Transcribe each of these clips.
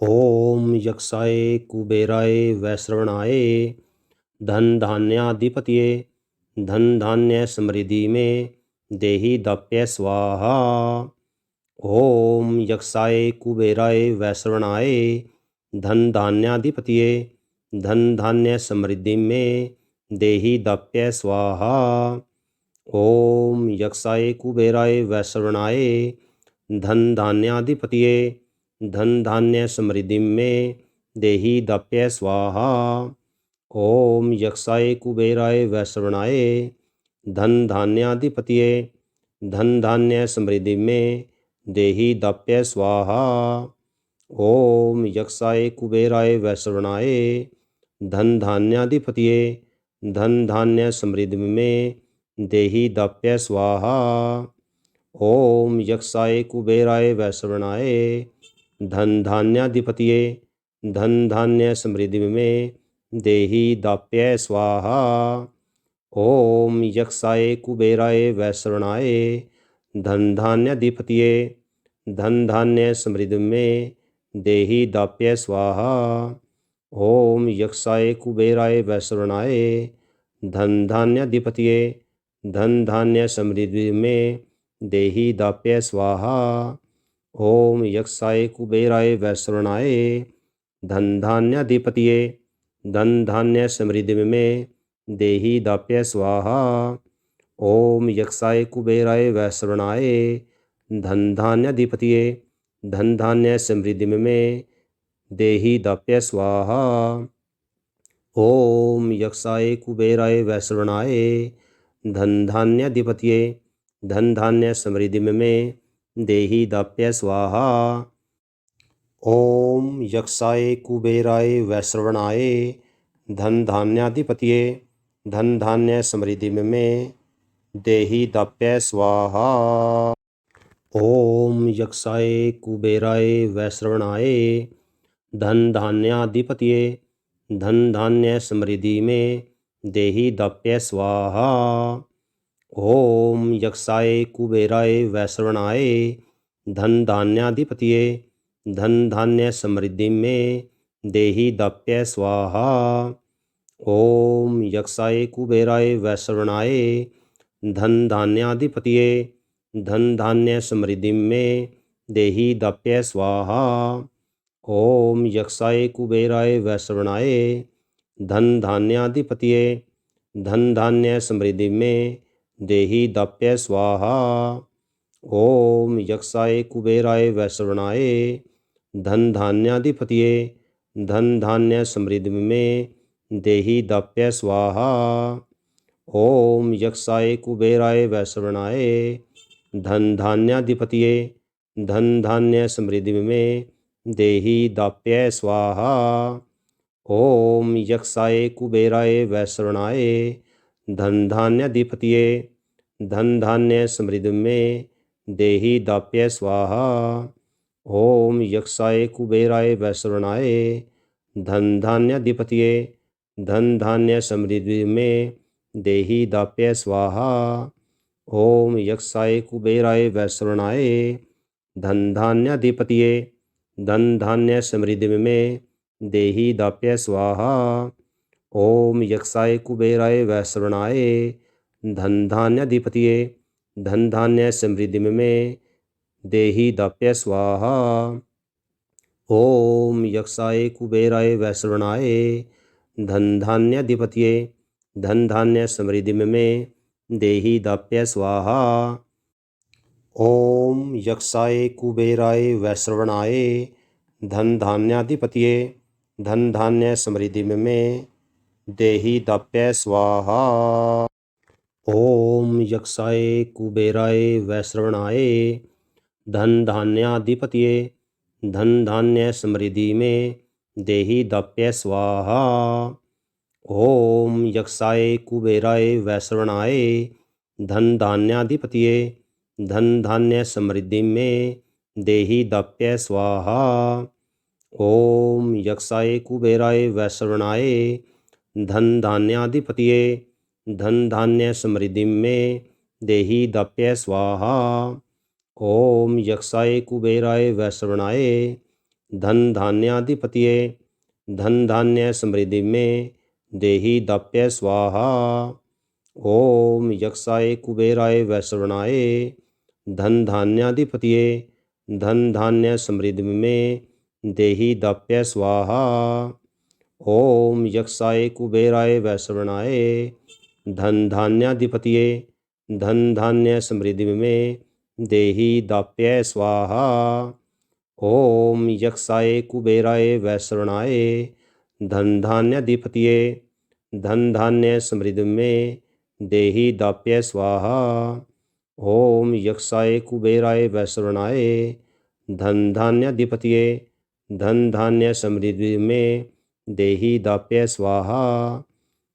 ओम यक्षाय कुबेराय वैश्रवणाय धन धान्याधिपतये धन धान्य समृद्धि में देहि दप्य स्वाहा। ओम यक्षाय कुबेराय वैश्रवणाय धन धान्याधिपतये धन धान्य समृद्धि में देहि दप्य स्वाहा। ओम यक्षाय कुबेराय वैश्रवणाय धन धान्याधिपतये धन धान्य समृद्धि में देहि दप्य स्वाहा। ओम यक्षाय कुबेराय वैश्रवणाय धन धान्याधिपतये धन धान्य समृद्धि में देहि दप्य स्वाहा। ओम यक्षाय कुबेराय वैश्रवणाय धन धान्याधिपतये धन धान्य समृद्धि में देहि दप्य स्वाहा। ओम यक्षाय कुबेराय वैश्रवणाय धन धान्याधिपतये धन धान्य समृद्धि में देहि दाप्य स्वाहा। ओम यक्षाय कुबेराय वैश्रवणाय धन धान्याधिपतये धन धान्य समृद्धि में देहि दाप्य स्वाहा। ओम यक्षाय कुबेराय वैश्रवणाय धन धान्याधिपतये धन धान्य समृद्धि में देहि दाप्य स्वाहा। ओम यक्षाय कुबेराय वैश्रवणाय धन धान्याधिपतये धन धान्य समृद्धि में देहि दाप्य स्वाहा। ओम यक्षाय कुबेराय वैश्रवणाय धन धान्याधिपतये धन धान्य समृद्धि में देहि दाप्य स्वाहा। ओम यक्षाय कुबेराय वैश्रवणाय धन धान्याधिपतये धन धान्य समृद्धि में देहि दाप्य स्वाहा। ओम यक्षाय कुबेराय वैश्रवणाय धन धान्याधिपतये धन धान्य समृद्धि में देहि दाप्य स्वाहा। ओम यक्षाय कुबेराय वैश्रवणाय धन धान्याधिपतये धन धान्य समृद्धि में देहि दाप्य स्वाहा। ओम यक्षाय कुबेराय वैश्रवणाय धन धान्याधिपतये धन धान्य समृद्धि में देहि दाप्य स्वाहा। ओम यक्षाय कुबेराय वैश्रवणाय धन धान्याधिपतये धन धान्य समृद्धि में देहि दाप्य स्वाहा। ओम यक्षाय कुबेराय वैश्रवणाय धन धान्याधिपतये धन धान्य समृद्धि में देहि दाप्य स्वाहा। ओम यक्षाय कुबेराय वैश्रवणाय धन धान्याधिपतये धन धान्य समृद्धि में देहि दाप्य स्वाहा। ओम यक्षाय कुबेराय वैश्रवणाय धन धान्याधिपतये धन धान्य समृद्धि में देहि दाप्य स्वाहा। ओम यक्षाय कुबेराय वैश्रवणाय धन धान्याधिपतये धन धान्य समृद्धि में देहि दाप्य स्वाहा। ओम यक्षाय कुबेराय वैश्रवणाय धन धान्याधिपतये धन धान्य समृद्धि में देहि दाप्य स्वाहा। ओम यक्षाय कुबेराय वैश्रवणाय धन धान्याधिपतये धन धान्य समृद्धि में देहि दाप्य स्वाहा। ओम यक्षाय कुबेराय वैश्रवणाय धन धान्याधिपतये धन धान्य समृद्धि में देहि दाप्य स्वाहा। ओम यक्षाय कुबेराय वैश्रवणाय धन धान्याधिपतये धन धान्य समृद्धि में देहि दाप्य स्वाहा। ओम यक्षाय कुबेराय वैश्रवणाय धन धान्याधिपतये धन धान्य समृद्धि में देहि दाप्य स्वाहा। ओम यक्षाय कुबेराय वैश्रवणाय धन धान्याधिपतये धन धान्य समृद्धि में देहि दाप्य स्वाहा। ओम यक्षाय कुबेराय वैश्रवणाय धन धान्याधिपतये धन धान्य समृद्धि में देहि दाप्य स्वाहा। ओम यक्षाय कुबेराय वैश्रवणाय धन धान्याधिपतये धन धान्य समृद्धि में देहि दाप्य स्वाहा। ओम यक्षाय कुबेराय वैश्रवणाय धन धान्याधिपतये धन धान्य समृद्धि में देहि दाप्य स्वाहा। ओम यक्षाय कुबेराय वैश्रवणाय धन धान्याधिपतये धन धान्य समृद्धि में देहि दाप्य स्वाहा। ओम यक्षाय कुबेराय वैश्रवणाय धन धान्याधिपतये धन धान्य समृद्धि में देहि दाप्य स्वाहा। ओम यक्षाय कुबेराय वैश्रवणाय धन धान्याधिपतये धन धान्य समृद्धि में देहि दाप्य स्वाहा। ओम यक्षाय कुबेराय वैश्रवणाय धन धान्याधिपतये धन धान्य समृद्धि में देहि दाप्य स्वाहा।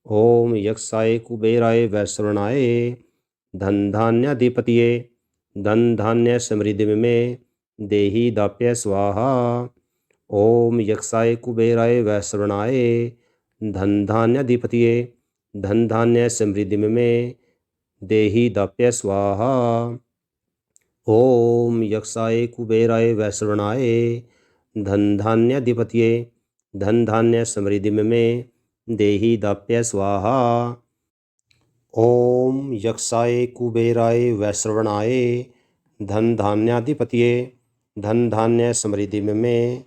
ओम यक्षाय कुबेराय वैश्रवणाय धन धान्याधिपतये धन धान्य समृद्धि में देहि दाप्य स्वाहा। ओम यक्षाय कुबेराय वैश्रवणाय धन धान्याधिपतये धन धान्य समृद्धि में देहि दाप्य स्वाहा। ओम यक्षाय कुबेराय वैश्रवणाय धन धान्याधिपतये धन धान्य समृद्धि में देहि दाप्य स्वाहा। ओम यक्षाय कुबेराय वैश्रवणाय धन धान्याधिपतये धन धान्य समृद्धि में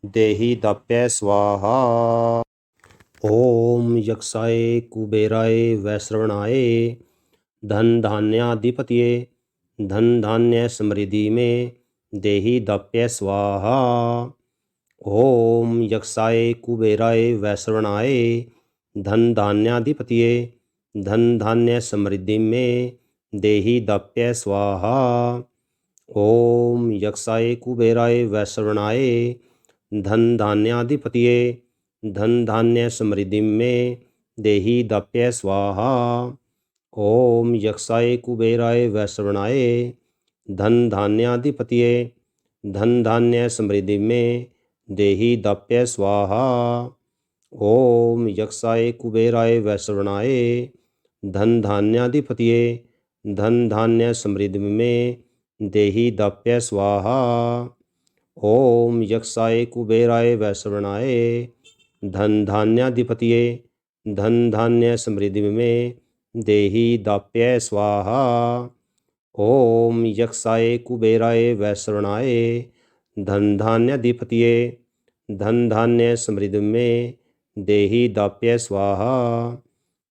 देहि दाप्य स्वाहा। ओम यक्षाय कुबेराय वैश्रवणाय धन धान्याधिपतये धन धान्य समृद्धि में देहि दाप्य स्वाहा। ओम यक्षाय कुबेराय वैश्रवणाय धन धान्याधिपतये धन धान्य समृद्धि में देहि दाप्य स्वाहा। ओम यक्षाय कुबेराय वैश्रवणाय धन धान्याधिपतये धन धान्य समृद्धि में देहि दाप्य स्वाहा। ओम यक्षाय कुबेराय वैश्रवणाय धन धान्याधिपतये धन धान्य समृद्धि में देहि दाप्य स्वाहा। ओम यक्षाय कुबेराय वैश्रवणाय धन धान्याधिपतये धन धान्य समृद्धि में देहि दाप्य स्वाहा। ओम यक्षाय कुबेराय वैश्रवणाय धन धान्याधिपतये धन धान्य समृद्धि में देहि दाप्य स्वाहा। ओम यक्षाय कुबेराय वैश्रवणाय धन धान्याधिपतये धन धान्य समृद्धि में देहि दाप्य स्वाहा।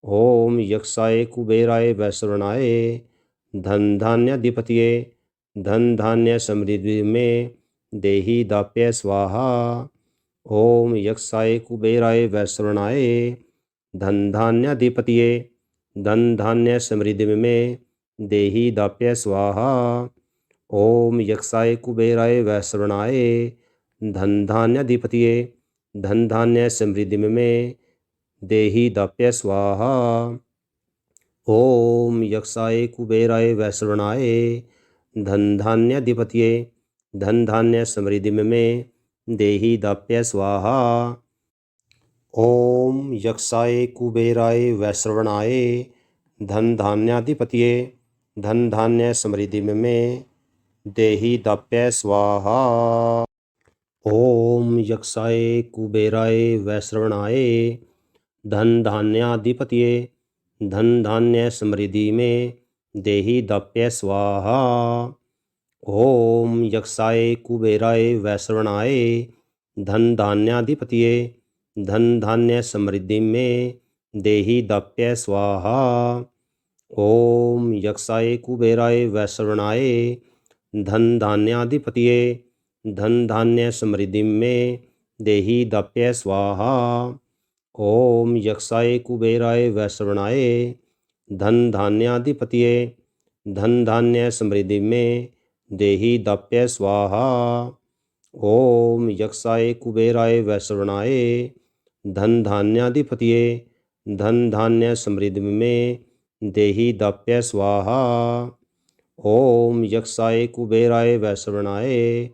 ओम यक्षाय कुबेराय वैश्रवणाय धन धान्याधिपतये धन धान्य समृद्धि में देहि दाप्य स्वाहा। ओम यक्षाय कुबेराय वैश्रवणाय धन धान्याधिपतये धन धान्य समृद्धि में देहि दाप्य स्वाहा। ओम यक्षाय कुबेराय वैश्रवणाय धन धान्याधिपतये धन धान्य समृद्धि में देहि दाप्य स्वाहा। ओम यक्षाय कुबेराय वैश्रवणाय धन धान्याधिपतये धन धान्य समृद्धि में देहि दाप्य स्वाहा। ओम यक्षाय कुबेराय वैश्रवणाय धन धान्याधिपतये धन धान्य समृद्धि में देहि दाप्य स्वाहा। ओम यक्षाय कुबेराय वैश्रवणाय धन धान्याधिपतये धन धान्य समृद्धि में देहि दाप्य स्वाहा। ओम यक्षाय कुबेराय वैश्रवणाय धन धान्याधिपतये धन धान्य समृद्धि में देहि दाप्य स्वाहा। ओम यक्षाय कुबेराय वैश्रवणाय धन धान्याधिपतये धन धान्य समृद्धि में देहि दाप्य स्वाहा। ओम यक्षाय कुबेराय वैश्रवणाय धन धान्याधिपतये धन धान्य समृद्धि में देहि दाप्य स्वाहा। ओम यक्षाय कुबेराय वैश्रवणाय धन धान्याधिपतये धन धान्य समृद्धि में देहि दाप्य स्वाहा। ओम यक्षाय कुबेराय वैश्रवणाय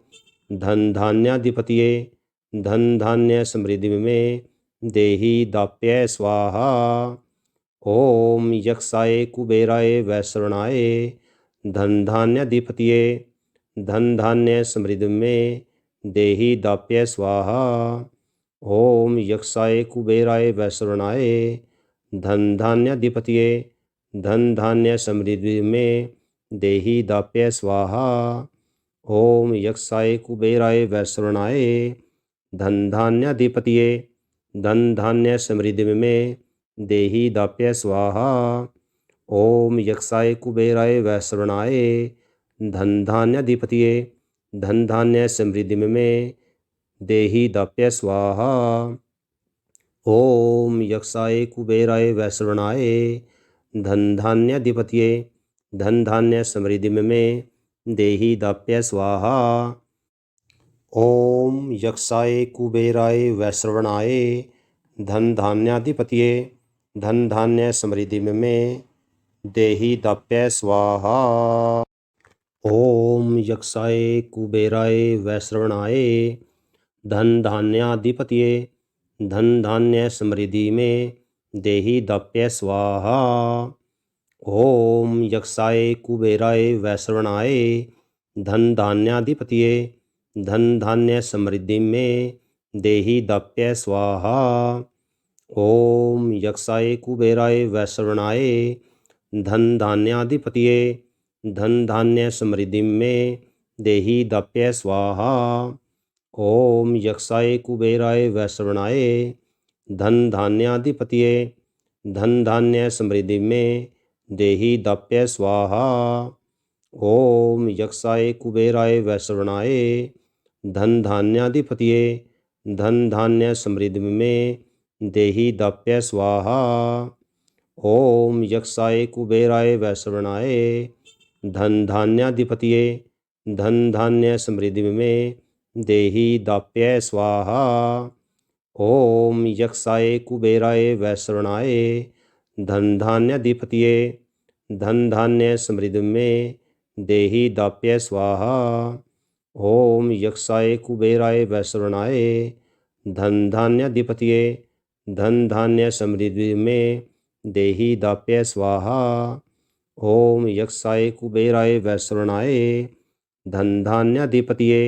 धन धान्याधिपतये धन धान्य समृद्धि में देहि दाप्य स्वाहा। ओम यक्षाय कुबेराय वैश्रवणाय धन धान्याधिपतये धन धान्य समृद्धि में देहि दाप्य स्वाहा। ओम यक्षाय कुबेराय वैश्रवणाय धन धान्याधिपतये धन धान्य समृद्धि में देहि दाप्य स्वाहा। ओम यक्षाय कुबेराय वैश्रवणाय धन धान्याधिपतये धन धान्य समृद्धि में देहि दाप्य स्वाहा। ओम यक्षाय कुबेराय वैश्रवणाय धन धान्याधिपतये धन धान्य समृद्धि में देहि दाप्य स्वाहा। ओम यक्षाय कुबेराय वैश्रवणाय धन धान्याधिपतये धन धान्य समृद्धि में देहि दाप्य स्वाहा। ओम यक्षाय कुबेराय वैश्रवणाय धन धान्याधिपतये धन धान्य समृद्धि में देहि दाप्य स्वाहा। ओम यक्षाय कुबेराय वैश्रवणाय धन धान्याधिपतये धन धान्य समृद्धि में देहि दाप्य स्वाहा। ओम यक्षाय कुबेराय वैश्रवणाय धन धान्याधिपतये धन धान्य समृद्धि में देहि दाप्य स्वाहा। ओम यक्षाय कुबेराय वैश्रवणाय धन धान्याधिपतये धन धान्य समृद्धि में देहि दाप्य स्वाहा। ओम यक्षाय कुबेराय वैश्रवणाय धन धान्याधिपतये धन धान्य समृद्धि में देहि दाप्य स्वाहा। ओम यक्षाय कुबेराय वैश्रवणाय धन धान्याधिपतये धन धान्य समृद्धि में देहि दाप्य स्वाहा। ओम यक्षाय कुबेराय वैश्रवणाय धन धान्याधिपतये धन धान्य समृद्धि में देहि दाप्य स्वाहा। ओम यक्षाय कुबेराय वैश्रवणाय धन धान्याधिपतये धन धान्य समृद्धि में देहि दाप्य स्वाहा। ओम यक्षाय कुबेराय वैश्रवणाय धन धान्याधिपतये धन धान्य समृद्धि में देहि दाप्य स्वाहा। ओम यक्षाय कुबेराय वैश्रवणाय धन धान्याधिपतये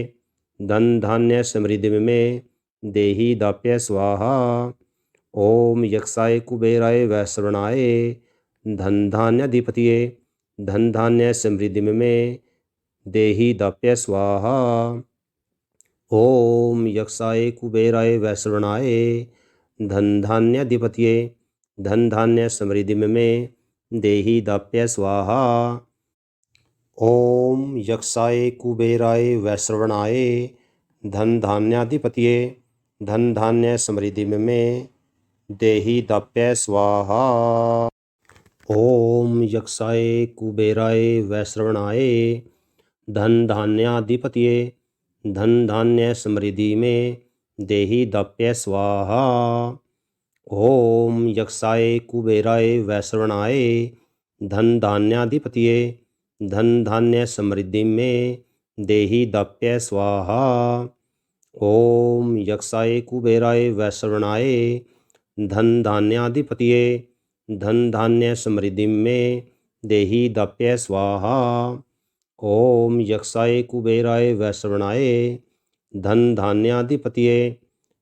धन धान्य समृद्धि में देहि दाप्य स्वाहा। ओम यक्षाय कुबेराय वैश्रवणाय धन धान्याधिपतये धन धान्य समृद्धि में देहि दाप्य स्वाहा। ओम यक्षाय कुबेराय वैश्रवणाय धन धान्याधिपतये धन धान्य समृद्धि में देहि दाप्य स्वाहा। ओम यक्षाय कुबेराय वैश्रवणाय धन धान्याधिपतये धन धान्य समृद्धि में देहि दाप्य स्वाहा। ओम यक्षाय कुबेराय वैश्रवणाय धन धान्याधिपतये धन धान्य समृद्धि में देहि दाप्य स्वाहा। ओम यक्षाय कुबेराय वैश्रवणाय धन धान्याधिपतये धन धान्य समृद्धि में देहि दाप्य स्वाहा। ओम यक्षाय कुबेराय वैश्रवणाय धन धान्याधिपतये धन धान्य समृद्धि में देहि दाप्य स्वाहा। ओम यक्षाय कुबेराय वैश्रवणाय धन धान्याधिपतये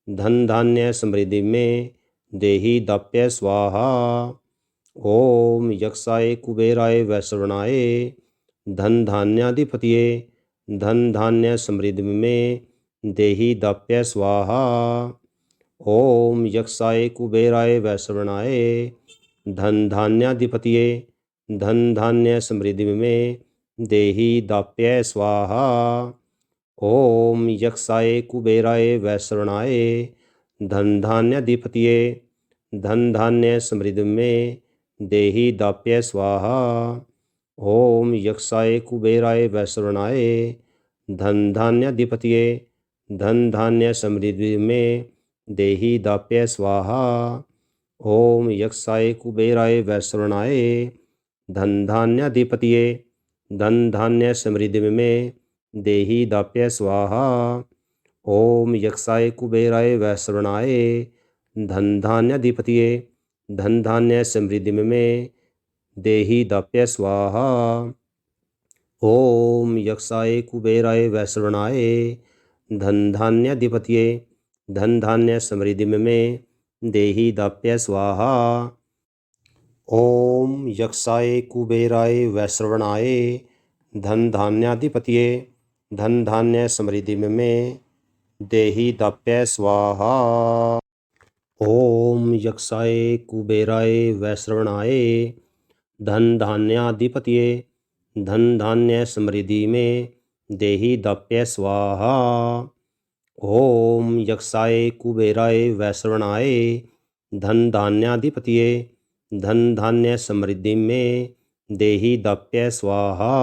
धन धान्य समृद्धि में देहि दाप्य स्वाहा। ओम यक्षाय कुबेराय वैश्रवणाय धन धान्याधिपतये धन धान्य समृद्धि में देहि दाप्य स्वाहा। ओम यक्षाय कुबेराय वैश्रवणाय धन धान्याधिपतये धन धान्य समृद्धि में देहि दाप्य स्वाहा। ओम यक्षाय कुबेराय वैश्रवणाय धन धान्याधिपतये धन धान्य समृद्धि में देहि दाप्य स्वाहा। ओम यक्षाय कुबेराय वैश्रवणाय धन धान्याधिपतये धन धान्य समृद्धि में देहि दाप्य स्वाहा। ओम यक्षाय कुबेराय वैश्रवणाय धन धान्याधिपतये धन धान्य समृद्धि में देहि दाप्य स्वाहा। ओम यक्षाय कुबेराय वैश्रवणाय धन धान्याधिपतये धन धान्य समृद्धि में देहि दाप्य स्वाहा। ओम यक्षाय कुबेराय वैश्रवणाय धन धान्याधिपतये धन धान्य समृद्धि में देहि दाप्य स्वाहा। ओम यक्षाय कुबेराय वैश्रवणाय धन धान्याधिपतये धन धान्य समृद्धि में देहि दाप्य स्वाहा। ओम यक्षाय कुबेराय वैश्रवणाय धन धान्याधिपतये धन धान्य समृद्धि में देहि दाप्य स्वाहा। ओम यक्षाय कुबेराय वैश्रवणाय धन धान्याधिपतये धन धान्य समृद्धि में देहि दाप्य स्वाहा।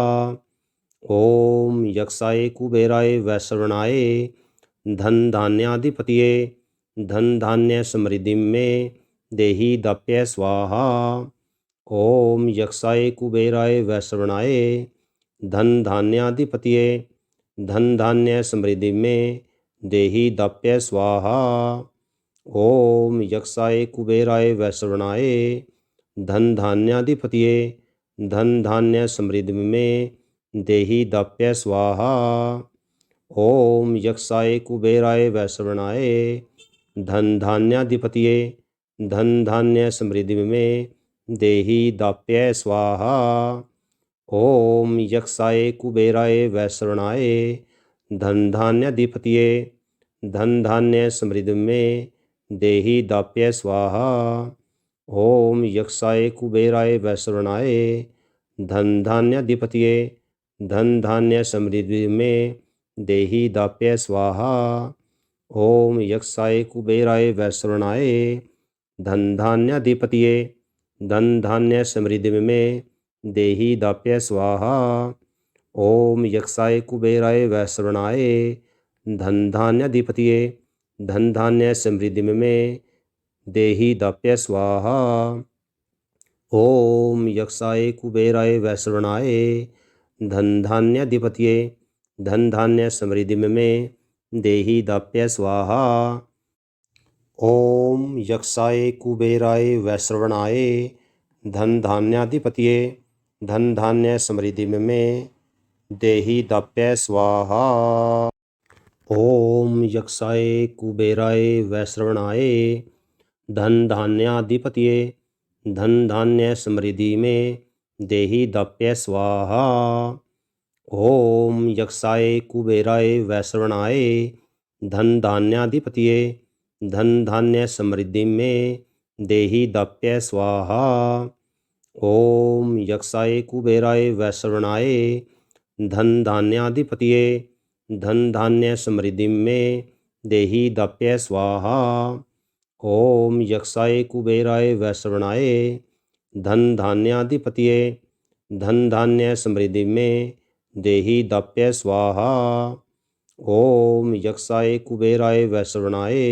ओम यक्षाय कुबेराय वैश्रवणाय धन धान्याधिपतये धन धान्य समृद्धि में देहि दाप्य स्वाहा। ओम यक्षाय कुबेराय वैश्रवणाय धन धान्याधिपतये धन धान्य समृद्धि में देहि दाप्य स्वाहा। ओम यक्षाय कुबेराय वैश्रवणाय धन धान्याधिपतये धन धान्य समृद्धि में देहि दाप्य स्वाहा। ओम यक्षाय कुबेराय वैश्रवणाय धन धान्याधिपतये धन धान्य समृद्धि में देहि दाप्य स्वाहा। ओम यक्षाय कुबेराय वैश्रवणाय धन धान्याधिपतये धन धान्य समृद्धि में देहि दाप्य स्वाहा। ओम यक्षाय कुबेराय वैश्रवणाय धन धान्याधिपतये धन धान्य समृद्धि में देहि दाप्य स्वाहा। ओम यक्षाय कुबेराय वैश्रवणाय धन धान्याधिपतये धन धान्य समृद्धि में देहि दाप्य स्वाहा। ओम यक्षाय कुबेराय वैश्रवणाय धन धान्याधिपतये धन धान्य समृद्धि में देहि दाप्य स्वाहा। ओम यक्षाय कुबेराय वैश्रवणाय धन धान्याधिपतये धन धान्य समृद्धि में देहि दाप्य स्वाहा। ओम यक्षाय कुबेराय वैश्रवणाय धन धान्याधिपतये धन धान्य समृद्धि में देहि दाप्य स्वाहा। ओम यक्षाय कुबेराय वैश्रवणाय धन धान्याधिपतये धन धान्य समृद्धि में देहि दाप्य स्वाहा। ओम यक्षाय कुबेराय वैश्रवणाय धन धान्याधिपतये धन धान्य समृद्धि में देहि दाप्य स्वाहा। ओम यक्षाय कुबेराय वैश्रवणाय धन धान्याधिपतये धन धान्य समृद्धि में देहि दाप्य स्वाहा। ओम यक्षाय कुबेराय वैश्रवणाय धन धान्याधिपतये धन धान्य समृद्धि में देहि दाप्य स्वाहा। ओम यक्षाय कुबेराय वैश्रवणाय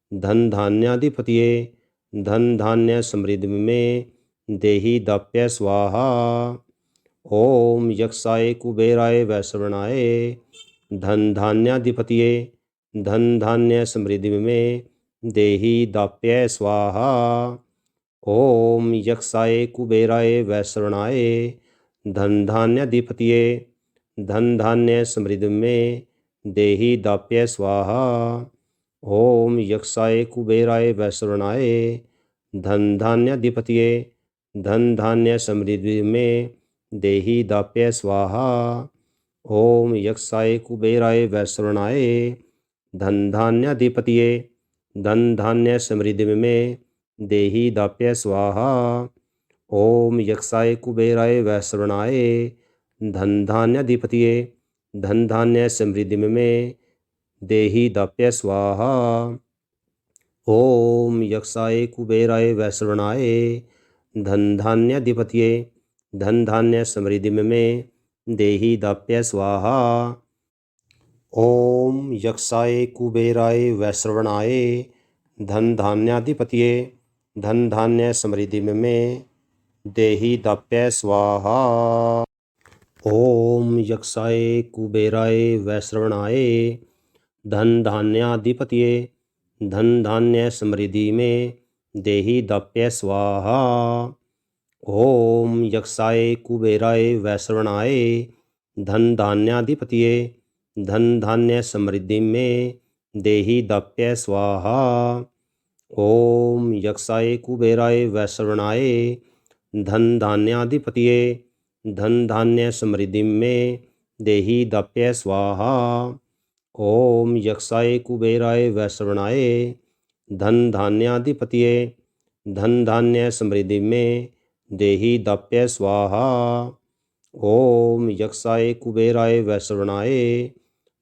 धन धान्याधिपतये धन धान्य समृद्धि में देहि दाप्य स्वाहा। ओम यक्षाय कुबेराय वैश्रवणाय धन धान्याधिपतये धन धान्य समृद्धि में देहि दाप्य स्वाहा। ओम यक्षाय कुबेराय वैश्रवणाय धन धान्याधिपतये धन धान्य समृद्धि में देहि दाप्य स्वाहा। ओम यक्षाय कुबेराय वैश्रवणाय धन धान्याधिपतये धन धान्य समृद्धि में देहि दाप्य स्वाहा। ओम यक्षाय कुबेराय वैश्रवणाय धन धान्याधिपतये धन धान्य समृद्धि में देहि दाप्य स्वाहा। ओम यक्षाय कुबेराय वैश्रवणाय धन धान्याधिपतये धन धान्य समृद्धि में देहि दाप्य स्वाहा। ओम यक्षाय कुबेराय वैश्रवणाय धन धान्याधिपतये धन धान्य समृद्धि में देहि दाप्य स्वाहा। ओम यक्षाय कुबेराय वैश्रवणाय धन धान्याधिपतये धन धान्य समृद्धि में देहि दाप्य स्वाहा। ओम यक्षाय कुबेराय वैश्रवणाय धन धान्याधिपतये धन धान्य समृद्धि में देहि दाप्य स्वाहा। ओम यक्षाय कुबेराय वैश्रवणाय धन धान्याधिपतये धन धान्य समृद्धि में देहि दाप्य स्वाहा। ओम यक्षाय कुबेराय वैश्रवणाय धन धान्याधिपतये धन धान्य समृद्धि में देहि दाप्य स्वाहा। ओम यक्षाय कुबेराय वैश्रवणाय धन धान्याधिपतये धन धान्य समृद्धि में देहि दाप्य स्वाहा। ओम यक्षाय कुबेराय वैश्रवणाय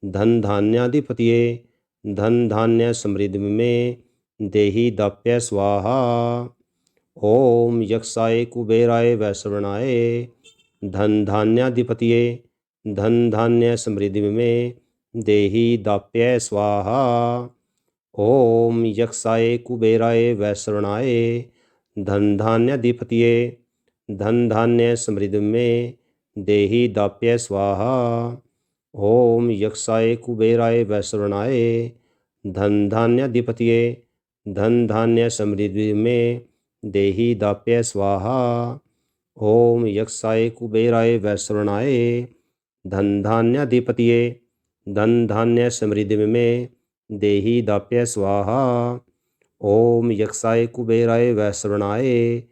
धन धान्याधिपतये धन धान्य समृद्धि में देहि दाप्य स्वाहा। ओम यक्षाय कुबेराय वैश्रवणाय धन धान्याधिपतये धन धान्य समृद्धि में देहि दाप्य स्वाहा। ओम यक्षाय कुबेराय वैश्रवणाय धन धान्याधिपतये धन धान्य समृद्धि में देहि दाप्य स्वाहा। ओम यक्षाय कुबेराय वैश्रवणाय धन धान्याधिपतये धन धान्य समृद्धि में देहि दाप्य स्वाहा। ओम यक्षाय कुबेराय वैश्रवणाय धन धान्याधिपतये धन धान्य समृद्धि में देहि दाप्य स्वाहा। ओम यक्षाय कुबेराय वैश्रवणाय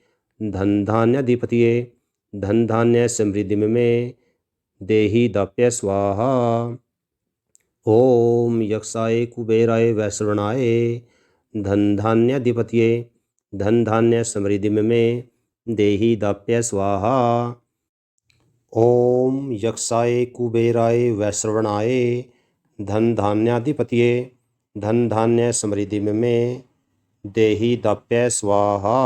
धन धान्याधिपतये धन धान्य समृद्धि में देहि दाप्य स्वाहा। ओम यक्षाय कुबेराय वैश्रवणाय धन धान्याधिपतये धन धान्य समृद्धि में देहि दाप्य स्वाहा। ओम यक्षाय कुबेराय वैश्रवणाय धन धान्याधिपतये धन धान्य समृद्धि में देहि दाप्य स्वाहा।